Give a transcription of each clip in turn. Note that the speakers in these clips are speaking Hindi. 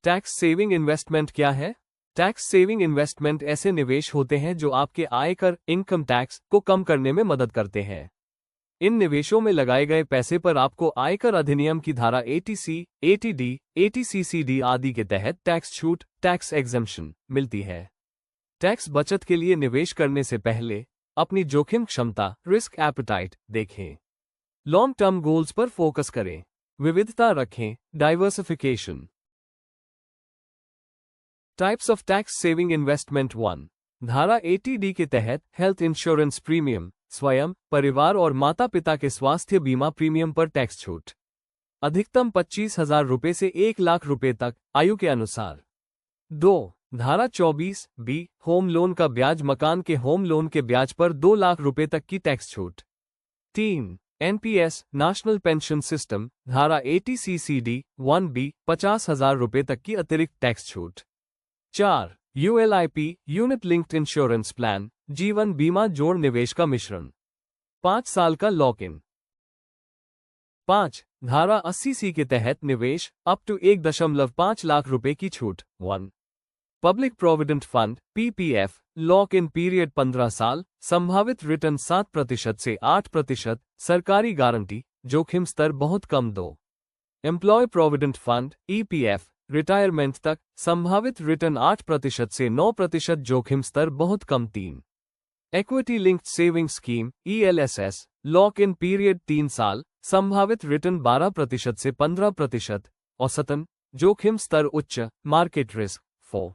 टैक्स सेविंग इन्वेस्टमेंट क्या है? टैक्स सेविंग इन्वेस्टमेंट ऐसे निवेश होते हैं जो आपके आयकर इनकम टैक्स को कम करने में मदद करते हैं। इन निवेशों में लगाए गए पैसे पर आपको आयकर अधिनियम की धारा 80C, 80D, 80CCD आदि के तहत टैक्स छूट, टैक्स एग्जम्पशन मिलती है। टैक्स बचत के लिए निवेश करने से पहले अपनी जोखिम क्षमता, रिस्क एपेटाइट देखें। लॉन्ग टर्म गोल्स पर फोकस करें। विविधता रखें, diversification. Types of tax saving investment 1। धारा 80D के तहत हेल्थ इंश्योरेंस प्रीमियम, स्वयं, परिवार और माता पिता के स्वास्थ्य बीमा प्रीमियम पर टैक्स छूट। अधिकतम 25,000 रुपये से 1 लाख रुपये तक, आयु के अनुसार। 2। धारा 24B, होम लोन का ब्याज, मकान के होम लोन के ब्याज पर 2 लाख रुपये तक की टैक्स छूट। 3। NPS, नेशनल पेंशन सिस्टम, धारा 80CCD 1B, 50,000 रुपये तक की अतिरिक्त टैक्स छूट। 4। ULIP, unit linked insurance plan, जीवन बीमा जोड़ निवेश का मिश्रण, 5 साल का लॉक इन। 5। धारा 80C के तहत निवेश अप टू 1.5 लाख रुपए की छूट। 1। Public provident fund PPF, lock in period 15 साल, संभावित रिटर्न 7% से 8%, सरकारी गारंटी, जोखिम स्तर बहुत कम। 2। Employ provident fund EPF, retirement तक, संभावित रिटर्न 8% से 9%, जोखिम स्तर बहुत कम। 3। Equity linked saving scheme ELSS, lock in period 3 साल, संभावित रिटर्न 12% से 15%, औसतन, जोखिम स्तर उच्च, market risk. 4।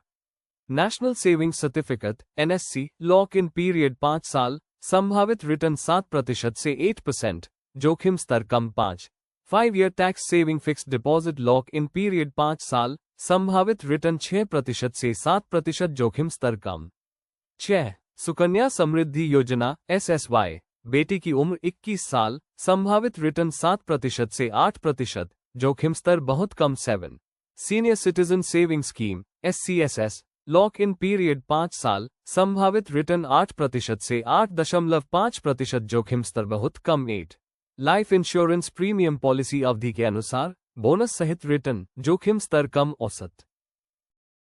National saving certificate NSC, lock in period 5 साल, संभावित रिटर्न 7% से 8%, जोखिम स्तर कम। 5। 5-year tax saving fixed deposit, lock in period 5 साल, संभावित रिटर्न 6% से 7%, जोखिम स्तर कम। 6। सुकन्या समृद्धि योजना SSY, बेटी की उम्र 21 साल, संभावित रिटर्न 7% से 8%, जोखिम स्तर बहुत कम। 7। Senior citizen saving scheme SCSS, lock in period 5 साल, संभावित रिटर्न 8% से 8.5%, जोखिम स्तर बहुत कम। 8। लाइफ इंश्योरेंस प्रीमियम पॉलिसी, अवधि के अनुसार, बोनस सहित रिटर्न, जोखिम स्तर कम, औसत।